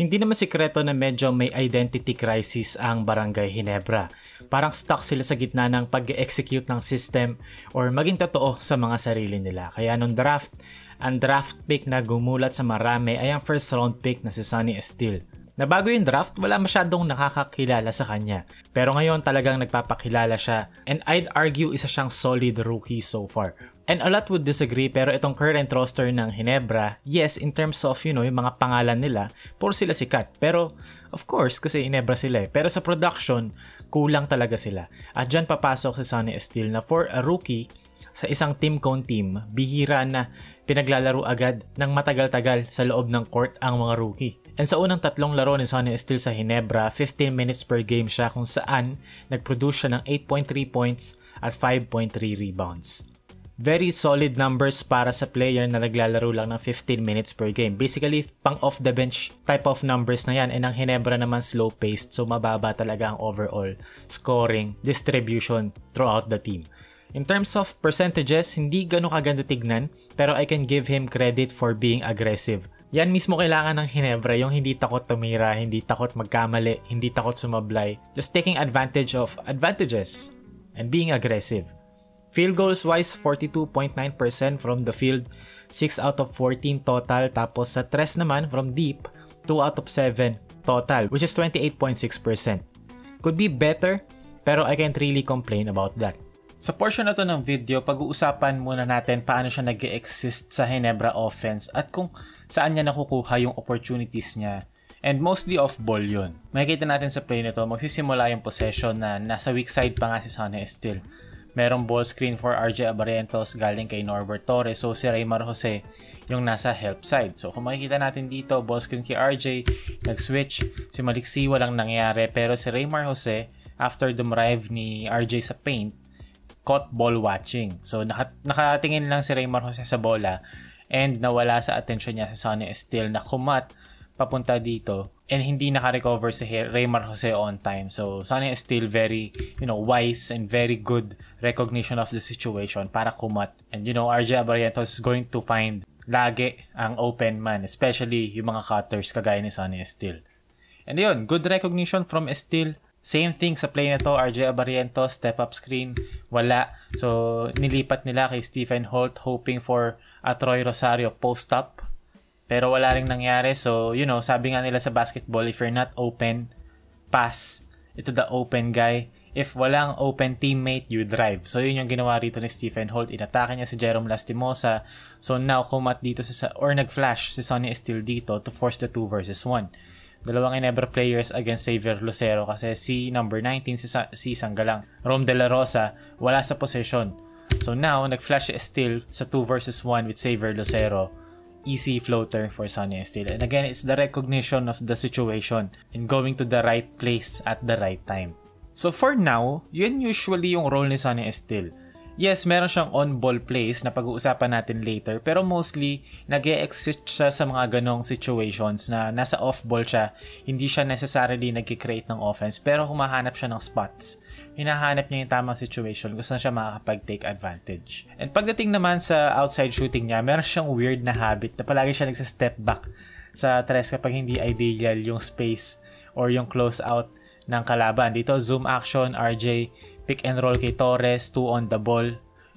Hindi naman sikreto na medyo may identity crisis ang Barangay Ginebra. Parang stuck sila sa gitna ng pag-execute ng system or maging totoo sa mga sarili nila. Kaya nung draft, ang draft pick na gumulat sa marami ay ang first round pick na si Sonny Estile. Na bago yung draft, wala masyadong nakakakilala sa kanya. Pero ngayon talagang nagpapakilala siya and I'd argue isa siyang solid rookie so far. And a lot would disagree pero itong current roster ng Ginebra, yes, in terms of, yung mga pangalan nila, puro sila sikat. Pero, of course, kasi Ginebra sila eh. Pero sa production, kulang talaga sila. At dyan papasok si Sonny Estile na for a rookie, sa isang team con team, bihira na pinaglalaro agad ng matagal-tagal sa loob ng court ang mga rookie. And sa unang 3 laro ni Sonny Estile sa Ginebra, 15 minutes per game siya kung saan nag-produce siya ng 8.3 points at 5.3 rebounds. Very solid numbers para sa player na naglalaro lang ng 15 minutes per game. Basically, pang off the bench type of numbers na yan. And ang Ginebra naman slow-paced, so mababa talaga ang overall scoring distribution throughout the team. In terms of percentages, hindi ganun kaganda tignan, pero I can give him credit for being aggressive. Yan mismo kailangan ng Ginebra, yung hindi takot tumira, hindi takot magkamali, hindi takot sumablay. Just taking advantage of advantages and being aggressive. Field goals wise, 42.9% from the field, 6 out of 14 total. Tapos sa tres naman, from deep, 2 out of 7 total, which is 28.6%. Could be better, pero I can't really complain about that. Sa portion na to ng video, pag-uusapan muna natin paano siya nag-exist sa Ginebra offense at kung saan niya nakukuha yung opportunities niya. And mostly off-ball yun. Makikita natin sa play nito, magsisimula yung possession na nasa weak side pa nga si Sonny Estile. Merong ball screen for RJ Abarientos galing kay Norbert Torres. So si Raymar Jose yung nasa help side. So kung makikita natin dito, ball screen kay RJ, nag-switch. Si Maliksi walang nangyari. Pero si Raymar Jose, after dumrive ni RJ sa paint, caught ball watching. So nakatingin lang si Raymar Jose sa bola and nawala sa attention niya si Sonny Estile na kumat papunta dito and hindi naka-recover si Raymar Jose on time. So Sonny Estile very, wise and very good recognition of the situation para kumat. And RJ Abarientos is going to find lagi ang open man, especially yung mga cutters kagaya ni Sonny Estile. And yun, good recognition from Estile. Same thing sa play na to, RJ Abarientos, step up screen, wala. So nilipat nila kay Stephen Holt hoping for a Troy Rosario post up. Pero wala ring nangyari. So, sabi nga nila sa basketball, if you're not open, pass ito the open guy. If walang open teammate, you drive. So, yun yung ginawa rito ni Stephen Holt. Inatake niya si Jerome Lastimosa. So, now, kumat dito or nag-flash si Sonny Estile dito to force the 2 versus 1. Dalawang Ginebra players against Xavier Lucero kasi si number 19, si Sanggalang. Rome De La Rosa, wala sa possession. So, now, nag-flash si Estile sa 2 versus 1 with Xavier Lucero. Easy floater for Sonny Estile. And again, it's the recognition of the situation and going to the right place at the right time. So for now, yun usually yung role ni Sonny Estile. Yes, meron siyang on-ball plays na pag-uusapan natin later, pero mostly nag-e-exist siya sa mga ganong situations na nasa off-ball siya. Hindi siya necessarily nag-create ng offense, pero humahanap siya ng spots. Hinahanap niya yung tamang situation kung saan siya makakapag-take advantage. And pagdating naman sa outside shooting niya, meron siyang weird na habit na palagi siya nagsa-step back sa tres kapag hindi ideal yung space or yung close out ng kalaban. Dito, zoom action, RJ, pick and roll kay Torres, 2 on the ball.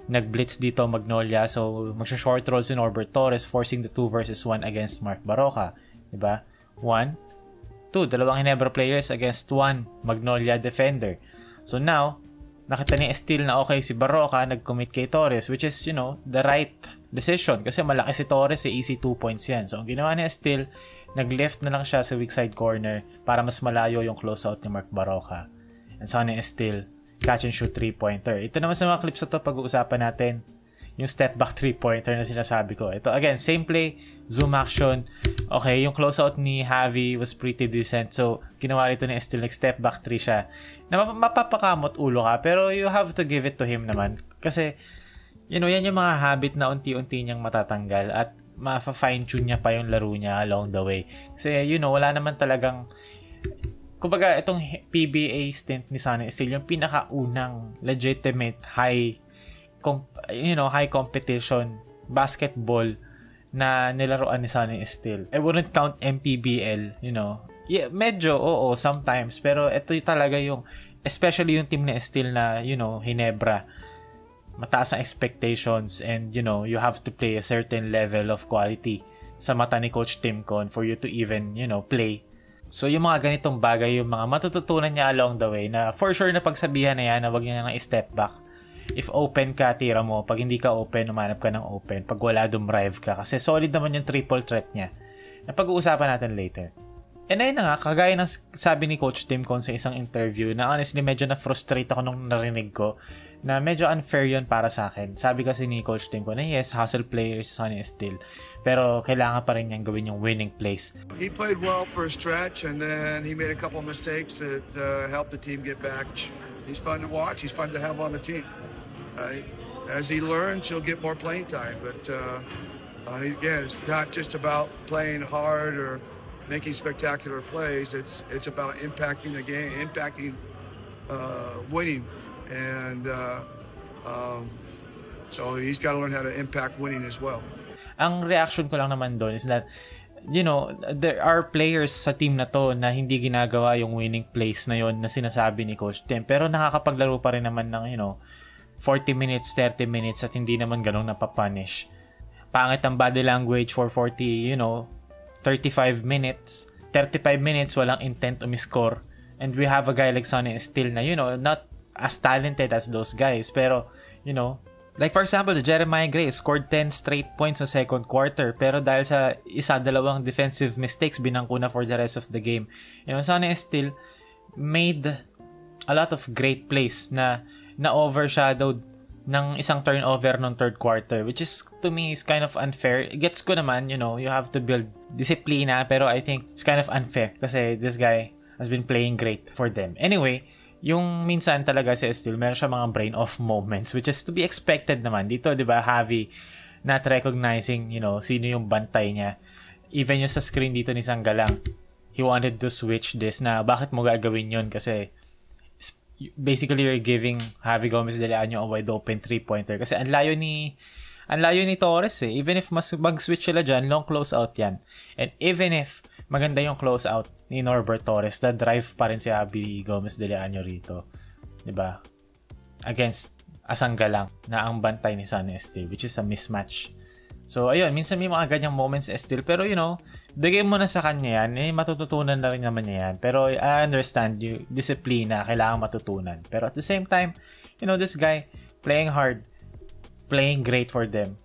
Nag-blitz dito Magnolia, so magsha-short roll si Norbert Torres, forcing the 2 versus 1 against Mark Baroka. Diba? 1, 2, dalawang Ginebra players against 1 Magnolia defender. So now, nakita ni Estile na okay si Baroka, nag-commit kay Torres, which is, the right decision. Kasi malaki si Torres, easy 2 points yan. So, ang ginawa ni Estile, nag-left na lang siya sa weak side corner para mas malayo yung closeout ni Mark Baroka. And Sonny Estile, catch and shoot 3-pointer. Ito naman sa mga clips na to, pag-uusapan natin yung step back 3-pointer na sinasabi ko. Ito, again, same play, zoom action. Okay, yung closeout ni Javi was pretty decent. So, ginawa rito ni Estile, nag-step back 3 siya. Na mapapakamot ulo ka, pero you have to give it to him naman. Kasi, yan yung mga habit na unti-unti niyang matatanggal at ma-fine-tune niya pa yung laro niya along the way. Kasi, wala naman talagang kumbaga, itong PBA stint ni Sonny Estile, yung pinakaunang legitimate high competition basketball na nilaruan ni Sonny Steele. I wouldn't count MPBL, you know. Yeah, medyo, oo, sometimes. Pero ito talaga yung, especially yung team ni Steele na, you know, Hinebra. Mataas ang expectations and, you know, you have to play a certain level of quality sa mata ni Coach Tim Con for you to even, you know, play. So, yung mga ganitong bagay, yung mga matututunan niya along the way na for sure na pagsabihan na yan na wag niya nang i-step back. If open ka, tira mo. Pag hindi ka open, umanap ka ng open. Pag wala, dumrive ka. Kasi solid naman yung triple threat niya. Na pag-uusapan natin later. And ayun na nga, kagaya ng sabi ni Coach Tim Con sa isang interview na honestly medyo na-frustrate ako nung narinig ko na medyo unfair yun para sa akin. Sabi kasi ni Coach Tim Con na yes, hustle players, Sonny Steele. Pero kailangan pa rin niyang gawin yung winning plays. He played well for a stretch and then he made a couple of mistakes that helped the team get back. He's fun to watch. He's fun to have on the team. As he learns, he'll get more playing time. But again, it's not just about playing hard or making spectacular plays. It's about impacting the game, impacting winning, and so he's got to learn how to impact winning as well. Ang reaction ko lang naman doon is that, you know, there are players sa team na to na hindi ginagawa yung winning plays na yon na sinasabi ni Coach Tim. Pero nakakapaglaro pa rin naman ng, you know, 40 minutes, 30 minutes at hindi naman ganun napapunish. Pangit ang body language for 40, you know, 35 minutes. 35 minutes, walang intent umiscore. And we have a guy like Sonny Steele na, you know, not as talented as those guys. Pero, you know, like for example, Jeremiah Gray scored 10 straight points sa second quarter. Pero dahil sa dalawang defensive mistakes, binangko na for the rest of the game. You know, Sonny Steele made a lot of great plays na overshadowed ng isang turnover ng third quarter, which is to me is kind of unfair. Gets ko naman, you know, you have to build disiplina, pero I think it's kind of unfair kasi this guy has been playing great for them. Anyway, yung minsan talaga si Steele, meron siya mga brain off moments, which is to be expected naman. Dito, di ba, Javi, not recognizing, you know, sino yung bantay niya. Even yung sa screen dito ni Sanggalang, he wanted to switch this na bakit mo gagawin yun kasi basically you're giving Javi Gomez de Leaño a wide open 3-pointer kasi ang layo ni Torres eh. Even if mag-switch sila dyan, long closeout yan. And even if maganda yung closeout ni Norbert Torres, the drive pa rin si Javi Gomez de Leaño rito. Diba? Against Asanggalang na ang bantay ni Sonny Steele, which is a mismatch. So ayun, minsan may mga ganyang moments still, pero you know, bigay mo na sa kanya yan, matututunan na rin naman niya yan. Pero I understand yung disiplina, kailangan matutunan. Pero at the same time, you know, this guy, playing hard, playing great for them.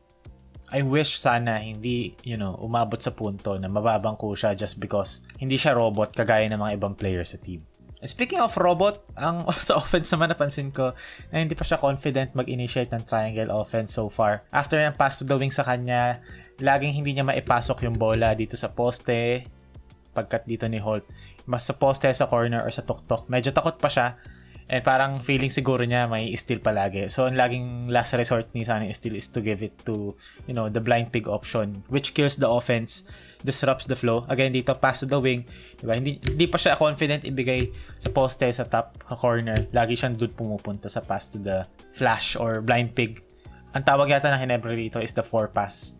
I wish sana hindi, you know, umabot sa punto na mababangko siya just because hindi siya robot kagaya ng mga ibang players sa team. Speaking of robot, sa offense naman napansin ko na hindi pa siya confident mag-initiate ng triangle offense so far. After ng pass to the wing sa kanya, laging hindi niya maipasok yung bola dito sa poste, pagkat dito ni Holt. Mas sa poste, sa corner, or sa tuktok. Medyo takot pa siya. And parang feeling siguro niya may steal palagi. So, ang laging last resort ni Sonny Steele is to give it to, you know, the blind pig option, which kills the offense, disrupts the flow. Again, dito, pass to the wing. Diba? Hindi pa siya confident ibigay sa poste, sa top corner. Lagi siyang doon pumupunta sa pass to the flash or blind pig. Ang tawag yata ng Hinebra dito is the 4 pass.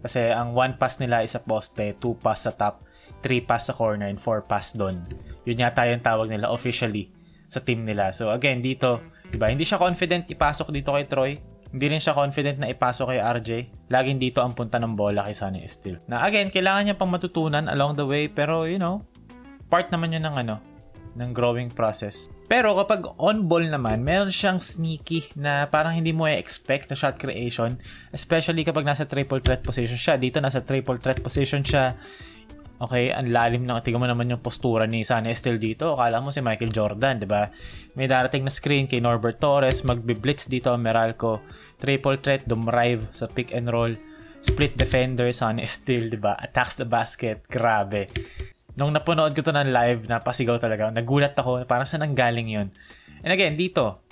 Kasi ang 1 pass nila is sa poste, 2 pass sa top, 3 pass sa corner, and 4 pass doon. Yun yata yung tawag nila officially sa team nila. So again, dito, diba, hindi siya confident ipasok dito kay Troy. Hindi rin siya confident na ipasok kay RJ. Laging dito ang punta ng bola kay Sonny Steele. Na again, kailangan niya pang matutunan along the way, pero you know, part naman yun ng growing process. Pero kapag on ball naman, meron siyang sneaky na parang hindi mo i-expect na shot creation, especially kapag nasa triple threat position siya. Dito nasa triple threat position siya. Okay, ang lalim na. Tingnan mo naman yung postura ni Sonny Steele dito. Akala mo si Michael Jordan, 'di ba? May darating na screen kay Norbert Torres, magbi-blitz dito ang Meralco. Triple threat, dumrive sa pick and roll. Split defender, Sonny Steele, 'di ba? Attacks the basket. Grabe. Nung napanood ko to ng live, napasigaw talaga. Nagulat ako, parang saan ang galing 'yon. And again, dito,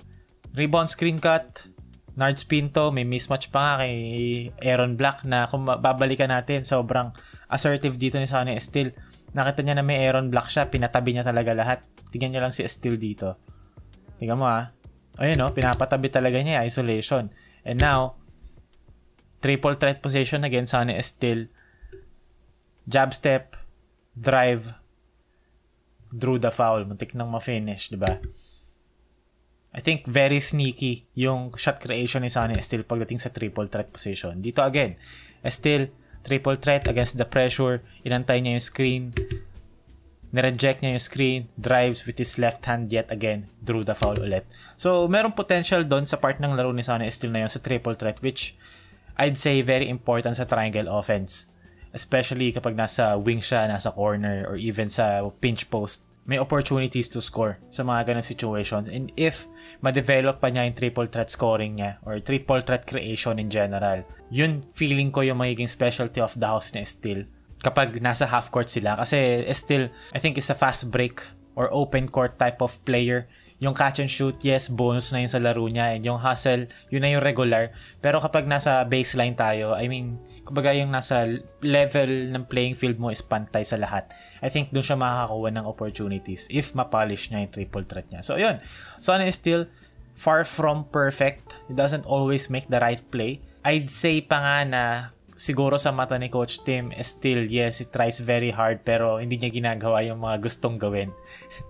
rebound screen cut, Nards Pinto, may mismatch pa nga kay Aaron Black na kung babalikan natin, sobrang assertive dito ni Sonny Steele. Nakita niya na may Aaron Black siya, pinatabi niya talaga lahat. Tingnan niyo lang si Steele dito. Tingnan mo ayun pinapatabi talaga niya, isolation. And now, triple threat position again, Sonny Estelle, jab step, drive, drew the foul. Muntik nang ma-finish, diba? I think very sneaky yung shot creation ni Sonny Estelle pagdating sa triple threat position. Dito again, Estelle, triple threat against the pressure, inantay niya yung screen, nireject niya yung screen, drives with his left hand yet again, drew the foul ulit. So, merong potential doon sa part ng laro ni Sonny Estelle na yun sa triple threat, which I'd say very important sa triangle offense. Especially kapag nasa wing siya, nasa corner, or even sa pinch post. May opportunities to score sa mga ganang situations. And if ma-develop pa niya yung triple threat scoring niya or triple threat creation in general, yun feeling ko yung magiging specialty of the house ni Estelle kapag nasa half court sila. Kasi Estelle, I think, is a fast break or open court type of player. Yung catch and shoot, yes, bonus na yun sa laro niya. And yung hustle, yun na yung regular. Pero kapag nasa baseline tayo, I mean, kumbaga yung nasa level ng playing field mo is pantay sa lahat. I think doon siya makakakuha ng opportunities if ma-polish niya yung triple threat niya. So, yun. Sonny Estelle, far from perfect. He doesn't always make the right play. I'd say pa nga na siguro sa mata ni Coach Tim Estelle, yes, he tries very hard pero hindi niya ginagawa yung mga gustong gawin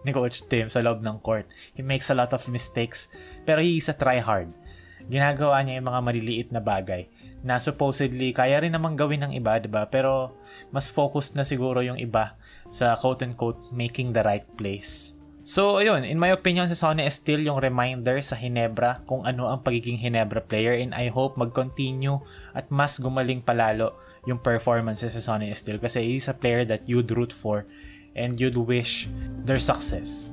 ni Coach Tim sa loob ng court. He makes a lot of mistakes pero he is a try hard. Ginagawa niya yung mga maliliit na bagay na supposedly kaya rin namang gawin ng iba, diba? Pero mas focused na siguro yung iba sa quote-unquote making the right plays. So, ayun, in my opinion, si Sonny Estelle yung reminder sa Ginebra kung ano ang pagiging Ginebra player, and I hope mag-continue at mas gumaling palalo yung performances sa Sonny Estelle kasi he's a player that you'd root for and you'd wish their success.